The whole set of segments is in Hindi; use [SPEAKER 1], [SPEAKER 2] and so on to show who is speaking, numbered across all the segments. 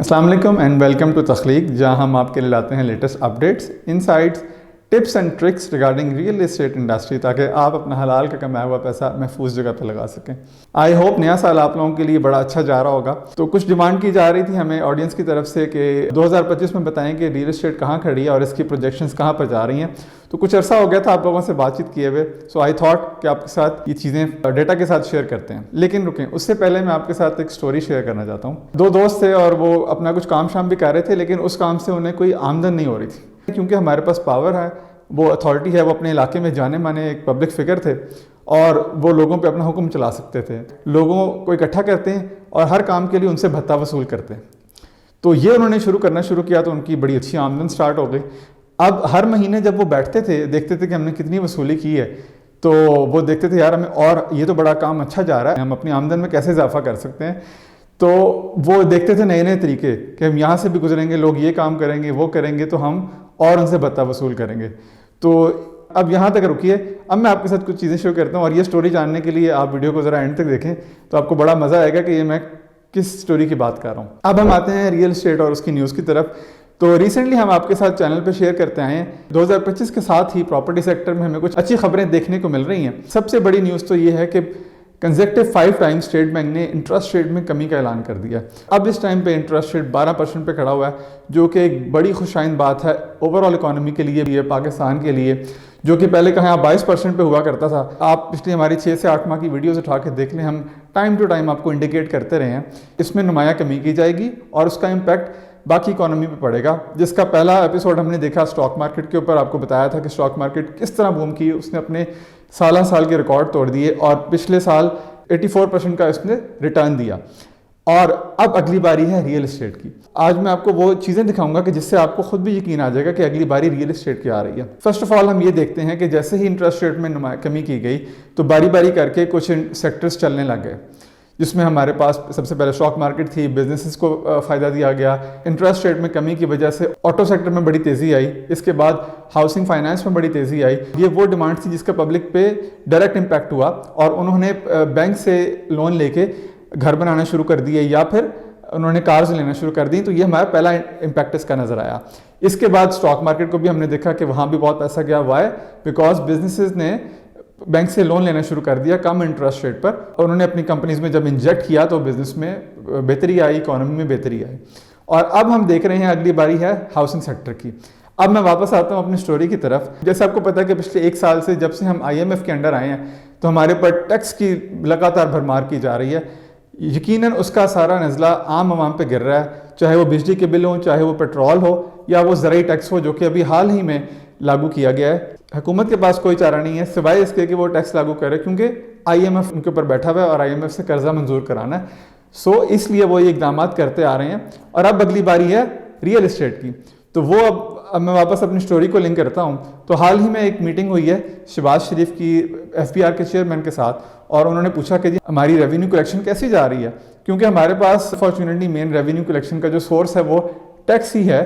[SPEAKER 1] अस्सलाम वालेकुम एंड वेलकम टू तख्लीक, जहां हम आपके लिए लाते हैं latest updates, insights, tips and tricks regarding real estate industry, ताकि आप अपना हलाल का कमाया हुआ पैसा महफूज जगह पर लगा सकें। आई होप नया साल आप लोगों के लिए बड़ा अच्छा जा रहा होगा। तो कुछ डिमांड की जा रही थी हमें ऑडियंस की तरफ से कि 2025 में बताएं कि रियल एस्टेट कहाँ खड़ी है और इसकी प्रोजेक्शंस कहाँ पर जा रही हैं। तो कुछ अर्सा हो गया था आप लोगों से बातचीत किए हुए, सो आई थॉट कि आपके साथ ये चीज़ें डेटा के साथ शेयर करते हैं। लेकिन रुकें, उससे पहले मैं आपके साथ एक स्टोरी शेयर करना चाहता हूँ। दो दोस्त थे और वो अपना कुछ काम शाम भी कर रहे थे, लेकिन उस काम से उन्हें कोई आमदन नहीं हो रही थी। क्योंकि हमारे पास पावर है, वो अथॉरिटी है, वो अपने इलाके में जाने माने एक पब्लिक फिगर थे और वो लोगों पे अपना हुक्म चला सकते थे। लोगों को इकट्ठा करते हैं और हर काम के लिए उनसे भत्ता वसूल करते हैं। तो ये उन्होंने करना शुरू किया तो उनकी बड़ी अच्छी आमदन स्टार्ट हो गई। अब हर महीने जब वो बैठते थे, देखते थे कि हमने कितनी वसूली की है, तो वो देखते थे यार हमें और ये तो बड़ा काम अच्छा जा रहा है, हम अपनी आमदन में कैसे इजाफा कर सकते हैं। तो वो देखते थे नए नए तरीके कि हम यहाँ से भी गुजरेंगे, लोग ये काम करेंगे, वो करेंगे, तो हम और उनसे भत्ता वसूल करेंगे। तो अब यहाँ तक रुकिए, अब मैं आपके साथ कुछ चीज़ें शेयर करता हूँ और ये स्टोरी जानने के लिए आप वीडियो को ज़रा एंड तक देखें तो आपको बड़ा मज़ा आएगा कि ये मैं किस स्टोरी की बात कर रहा हूँ। अब हम आते हैं रियल एस्टेट और उसकी न्यूज़ की तरफ। तो रिसेंटली हम आपके साथ चैनल पे शेयर करते आए हैं 2025 के साथ ही प्रॉपर्टी सेक्टर में हमें कुछ अच्छी खबरें देखने को मिल रही हैं। सबसे बड़ी न्यूज़ तो ये है कि कंसेक्टिव 5 टाइम्स स्टेट बैंक ने इंटरेस्ट रेट में कमी का ऐलान कर दिया। अब इस टाइम पे इंटरेस्ट रेट 12% पे खड़ा हुआ है, जो कि एक बड़ी खुशाइन बात है ओवरऑल इकोनॉमी के लिए भी है, पाकिस्तान के लिए, जो कि पहले कहाँ 22% पे हुआ करता था। आप पिछली हमारी 6 से 8 माह की वीडियोस उठा के देख लें, हम टाइम टू टाइम आपको इंडिकेट करते रहे हैं। इसमें नुमाया कमी की जाएगी और उसका इम्पैक्ट बाकी इकोनॉमी पे पड़ेगा। जिसका पहला एपिसोड हमने देखा स्टॉक मार्केट के ऊपर, आपको बताया था कि स्टॉक मार्केट किस तरह बूम की, उसने अपने साल के रिकॉर्ड तोड़ दिए और पिछले साल 84% का इसने रिटर्न दिया। और अब अगली बारी है रियल एस्टेट की। आज मैं आपको वो चीज़ें दिखाऊंगा कि जिससे आपको खुद भी यकीन आ जाएगा कि अगली बारी रियल एस्टेट की आ रही है। फर्स्ट ऑफ ऑल हम ये देखते हैं कि जैसे ही इंटरेस्ट रेट में कमी की गई तो बारी बारी करके कुछ सेक्टर्स चलने लग गए, जिसमें हमारे पास सबसे पहले स्टॉक मार्केट थी, बिजनेसेस को फ़ायदा दिया गया। इंटरेस्ट रेट में कमी की वजह से ऑटो सेक्टर में बड़ी तेज़ी आई, इसके बाद हाउसिंग फाइनेंस में बड़ी तेज़ी आई। ये वो डिमांड थी जिसका पब्लिक पे डायरेक्ट इम्पैक्ट हुआ और उन्होंने बैंक से लोन लेके घर बनाना शुरू कर दिए या फिर उन्होंने कार्स लेना शुरू कर दी। तो ये हमारा पहला इम्पैक्ट इसका नज़र आया। इसके बाद स्टॉक मार्केट को भी हमने देखा कि वहाँ भी बहुत पैसा गया हुआ है, बिकॉज बिजनेसेस ने बैंक से लोन लेना शुरू कर दिया कम इंटरेस्ट रेट पर और उन्होंने अपनी कंपनीज में जब इंजेक्ट किया तो बिजनेस में बेहतरी आई, इकोनॉमी में बेहतरी आई। और अब हम देख रहे हैं अगली बारी है हाउसिंग सेक्टर की। अब मैं वापस आता हूँ अपनी स्टोरी की तरफ। जैसे आपको पता है कि पिछले 1 साल से जब से हम IMF के अंडर आए हैं तो हमारे पर टैक्स की लगातार भरमार की जा रही है। यकीनन उसका सारा नज़ला आम आवाम पे गिर रहा है, चाहे वो बिजली के बिल हो, चाहे वो पेट्रोल हो या वो ज़रूरी टैक्स हो, जो कि अभी हाल ही में लागू किया गया है। हुकूमत के पास कोई चारा नहीं है सिवाय इसके कि वो टैक्स लागू करे, क्योंकि IMF उनके ऊपर बैठा हुआ है और IMF से कर्जा मंजूर कराना है। सो इसलिए वो ये इकदाम करते आ रहे हैं। और अब अगली बारी है रियल एस्टेट की। तो वो अब मैं वापस अपनी स्टोरी को लिंक करता हूँ। तो हाल ही में एक मीटिंग हुई है शहबाज शरीफ की FBR के चेयरमैन के साथ और उन्होंने पूछा कि जी हमारी रेवेन्यू कलेक्शन कैसी जा रही है, क्योंकि हमारे पास फॉर्चुनेटली मेन रेवेन्यू कलेक्शन का जो सोर्स है वो टैक्स ही है।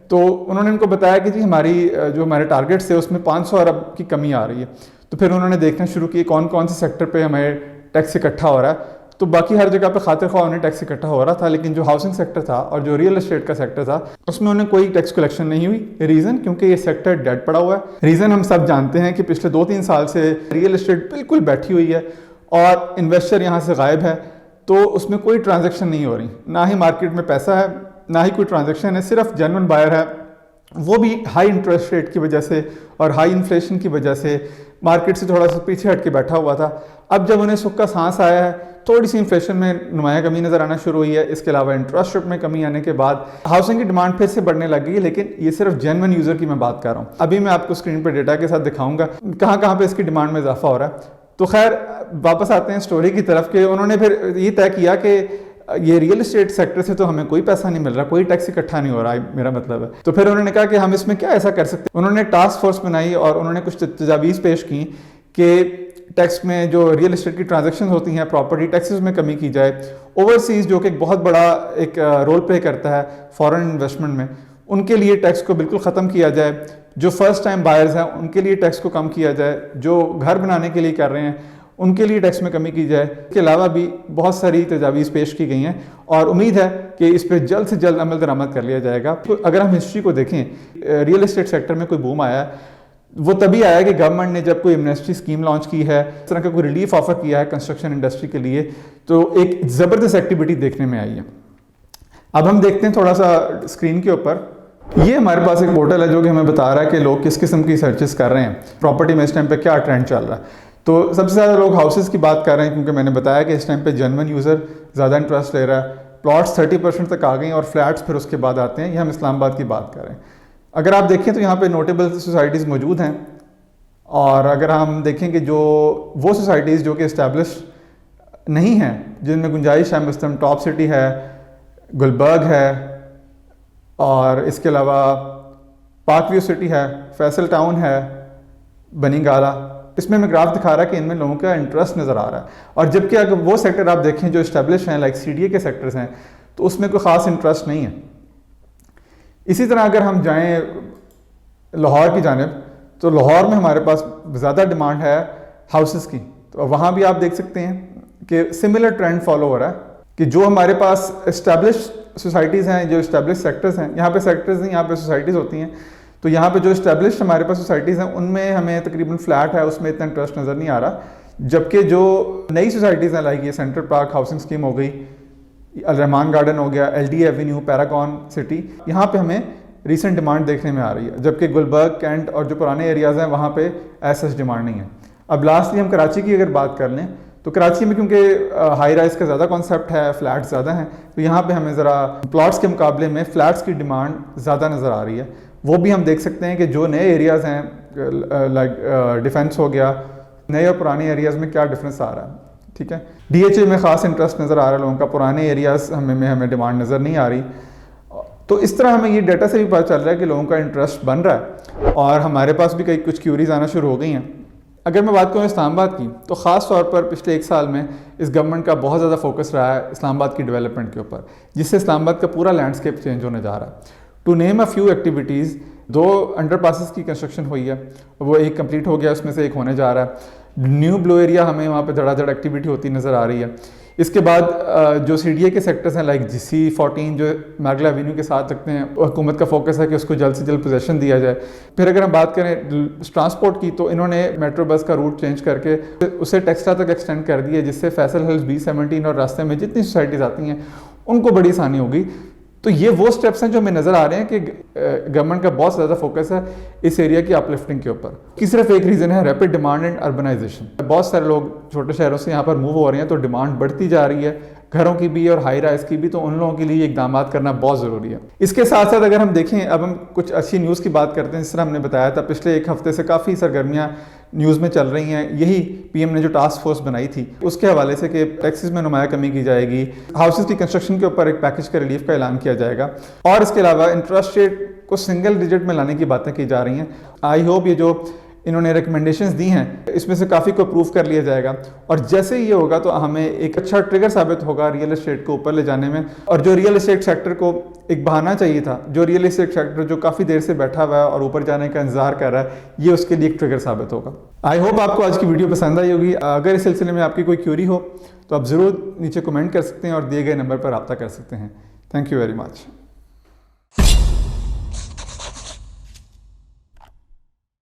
[SPEAKER 1] तो उन्होंने उनको बताया कि जी हमारी जो हमारे टारगेट्स है उसमें 500 अरब की कमी आ रही है। तो फिर उन्होंने देखना शुरू किया कौन कौन से सेक्टर पे हमें टैक्स इकट्ठा हो रहा है। तो बाकी हर जगह पे खातिर ख्वाह उन्हें टैक्स इकट्ठा हो रहा था, लेकिन जो हाउसिंग सेक्टर था और जो रियल एस्टेट का सेक्टर था उसमें उन्हें कोई टैक्स कलेक्शन नहीं हुई। रीज़न क्योंकि ये सेक्टर डेड पड़ा हुआ है। रीज़न हम सब जानते हैं कि पिछले 2-3 साल से रियल एस्टेट बिल्कुल बैठी हुई है और इन्वेस्टर यहाँ से गायब है, तो उसमें कोई ट्रांजेक्शन नहीं हो रही, ना ही मार्केट में पैसा है, ना ही कोई ट्रांजेक्शन है। सिर्फ जेन्युइन बायर है, वो भी हाई इंटरेस्ट रेट की वजह से और हाई इन्फ्लेशन की वजह से मार्केट से थोड़ा सा पीछे हट के बैठा हुआ था। अब जब उन्हें सुख का सांस आया है, थोड़ी सी इन्फ्लेशन में नुमाया कमी नज़र आना शुरू हुई है, इसके अलावा इंटरेस्ट रेट में कमी आने के बाद हाउसिंग की डिमांड फिर से बढ़ने लग गई है। लेकिन ये सिर्फ जेन्युइन यूज़र की मैं बात कर रहा हूँ। अभी मैं आपको स्क्रीन पर डेटा के साथ दिखाऊंगा कहाँ कहाँ पे इसकी डिमांड में इजाफा हो रहा है। तो खैर वापस आते हैं स्टोरी की तरफ के उन्होंने फिर ये तय किया कि ये रियल एस्टेट सेक्टर से तो हमें कोई पैसा नहीं मिल रहा, कोई टैक्स इकट्ठा नहीं हो रहा है, मेरा मतलब है। तो फिर उन्होंने कहा कि हम इसमें क्या ऐसा कर सकते हैं। उन्होंने टास्क फोर्स बनाई और उन्होंने कुछ तजावीज़ पेश की कि टैक्स में जो रियल एस्टेट की ट्रांजैक्शन होती हैं, प्रॉपर्टी टैक्सेस में कमी की जाए। ओवरसीज़ जो कि एक बहुत बड़ा एक रोल प्ले करता है फॉरेन इन्वेस्टमेंट में, उनके लिए टैक्स को बिल्कुल ख़त्म किया जाए। जो फर्स्ट टाइम बायर्स हैं उनके लिए टैक्स को कम किया जाए। जो घर बनाने के लिए कर रहे हैं उनके लिए टैक्स में कमी की जाए। इसके अलावा भी बहुत सारी तजावीज़ पेश की गई हैं और उम्मीद है कि इस पर जल्द से जल्द अमल दरामद कर लिया जाएगा। तो अगर हम हिस्ट्री को देखें, रियल एस्टेट सेक्टर में कोई बूम आया है वो तभी आया कि गवर्नमेंट ने जब कोई एमनेस्टी स्कीम लॉन्च की है, इस तरह का कोई रिलीफ ऑफर किया है कंस्ट्रक्शन इंडस्ट्री के लिए, तो एक ज़बरदस्त एक्टिविटी देखने में आई है। अब हम देखते हैं थोड़ा सा स्क्रीन के ऊपर, ये हमारे पास एक पोर्टल है जो कि हमें बता रहा है कि लोग किस किस्म की सर्चेस कर रहे हैं, प्रॉपर्टी में इस टाइम पे क्या ट्रेंड चल रहा है। तो सबसे ज़्यादा लोग हाउसेस की बात कर रहे हैं, क्योंकि मैंने बताया कि इस टाइम पे जेन्युइन यूज़र ज़्यादा इंटरेस्ट ले रहा है। प्लॉट्स 30% तक आ गई और फ्लैट्स फिर उसके बाद आते हैं। ये हम इस्लामाबाद की बात कर रहे हैं। अगर आप देखें तो यहाँ पे नोटेबल सोसाइटीज़ मौजूद हैं, और अगर हम देखें कि जो वो सोसाइटीज़ जो कि इस्टेब्लिश नहीं हैं, जिनमें गुंजाइश है, मसलन टॉप सिटी है, गुलबर्ग है, और इसके अलावा पार्क व्यू सिटी है, फैसल टाउन है, बनी गाला, इसमें मैं ग्राफ दिखा रहा है कि इनमें लोगों का इंटरेस्ट नज़र आ रहा है। और जबकि अगर वो सेक्टर आप देखें जो इस्टेब्लिश हैं, लाइक CDA के सेक्टर्स हैं, तो उसमें कोई ख़ास इंटरेस्ट नहीं है। इसी तरह अगर हम जाएं लाहौर की जानिब, तो लाहौर में हमारे पास ज़्यादा डिमांड है हाउसेस की। तो वहाँ भी आप देख सकते हैं कि सिमिलर ट्रेंड फॉलो हो रहा है कि जो हमारे पास इस्टेब्लिश सोसाइटीज़ हैं, जो इस्टेब्लिश सेक्टर्स हैं, यहाँ पे सेक्टर्स नहीं, यहाँ पे सोसाइटीज़ होती हैं। तो यहाँ पे जो इस्टेब्लिश हमारे पास सोसाइटीज़ हैं उनमें हमें तकरीबन फ्लैट है, उसमें इतना इंटरेस्ट नज़र नहीं आ रहा। जबकि जो नई सोसाइटीज़ हैं, लाइक ये सेंट्रल पार्क हाउसिंग स्कीम हो गई, अल रहमान गार्डन हो गया, LD एवेन्यू, पैरागॉन सिटी, यहाँ पे हमें रीसेंट डिमांड देखने में आ रही है। जबकि गुलबर्ग, कैंट और जो पुराने एरियाज़ हैं वहाँ पे ऐसा डिमांड नहीं है। अब लास्टली हम कराची की अगर बात कर लें, तो कराची में क्योंकि हाई राइज का ज़्यादा कॉन्सेप्ट है, फ्लैट्स ज़्यादा हैं, तो यहाँ पे हमें ज़रा प्लॉट्स के मुकाबले में फ्लैट्स की डिमांड ज़्यादा नज़र आ रही है। वो भी हम देख सकते हैं कि जो नए एरियाज़ हैं, लाइक डिफेंस हो गया, नए और पुराने एरियाज़ में क्या डिफरेंस आ रहा है। ठीक है, DHA में ख़ास इंटरेस्ट नज़र आ रहा है लोगों का, पुराने एरियाज़ हमें डिमांड नज़र नहीं आ रही। तो इस तरह हमें ये डाटा से भी पता चल रहा है कि लोगों का इंटरेस्ट बन रहा है, और हमारे पास भी कई कुछ क्यूरीज आना शुरू हो गई हैं। अगर मैं बात करूँ इस्लामाबाद की, तो ख़ास तौर पर पिछले 1 साल में इस गवर्नमेंट का बहुत ज़्यादा फोकस रहा है इस्लामाबाद की डेवलपमेंट के ऊपर, जिससे इस्लामाबाद का पूरा लैंडस्केप चेंज होने जा रहा है। To name a few activities, 2 underpasses की कंस्ट्रक्शन हुई है, वो एक कंप्लीट हो गया, उसमें से एक होने जा रहा है। न्यू ब्लू एरिया हमें वहाँ पे धड़ाधड़ एक्टिविटी होती नज़र आ रही है। इसके बाद जो CDA के सेक्टर्स हैं, लाइक GC14 जो मैगला एवेन्यू के साथ रखते हैं, हुकूमत का फोकस है कि उसको जल्द से जल्द पोजेसन दिया जाए। फिर अगर हम बात करें ट्रांसपोर्ट की, तो इन्होंने मेट्रो बस का रूट चेंज करके उसे टेक्सटा तक एक्सटेंड कर दिया, जिससे फैसल हिल्स, B17 और रास्ते में जितनी सोसाइटीज़ आती हैं उनको बड़ी आसानी होगी। तो ये वो स्टेप्स हैं जो हमें नज़र आ रहे हैं कि गवर्नमेंट का बहुत ज़्यादा फोकस है इस एरिया की अपलिफ्टिंग के ऊपर। कि सिर्फ एक रीज़न है, रैपिड डिमांड एंड अर्बनाइजेशन। बहुत सारे लोग छोटे शहरों से यहाँ पर मूव हो रहे हैं, तो डिमांड बढ़ती जा रही है, घरों की भी और हाई राइज की भी। तो उन लोगों के लिए इकदाम करना बहुत ज़रूरी है। इसके साथ साथ अगर हम देखें, अब हम कुछ अच्छी न्यूज़ की बात करते हैं। जिस तरह हमने बताया था, पिछले 1 हफ्ते से काफ़ी सरगर्मियाँ न्यूज़ में चल रही हैं। यही PM ने जो टास्क फोर्स बनाई थी उसके हवाले से कि टैक्सेस में नुमाया कमी की जाएगी, हाउसेस की कंस्ट्रक्शन के ऊपर एक पैकेज का रिलीफ का ऐलान किया जाएगा, और इसके अलावा इंटरेस्ट रेट को सिंगल डिजिट में लाने की बातें की जा रही हैं। आई होप ये जो इन्होंने रिकमेंडेशंस दी हैं, इसमें से काफ़ी को अप्रूव कर लिया जाएगा, और जैसे ही ये होगा तो हमें एक अच्छा ट्रिगर साबित होगा रियल एस्टेट को ऊपर ले जाने में। और जो रियल एस्टेट सेक्टर को एक बहाना चाहिए था, जो रियल एस्टेट सेक्टर जो काफ़ी देर से बैठा हुआ है और ऊपर जाने का इंतजार कर रहा है, ये उसके लिए एक ट्रिगर साबित होगा। आई होप आपको आज की वीडियो पसंद आई होगी। अगर इस सिलसिले में आपकी कोई क्यूरी हो तो आप ज़रूर नीचे कमेंट कर सकते हैं और दिए गए नंबर पर रब्ता कर सकते हैं। Thank you very much.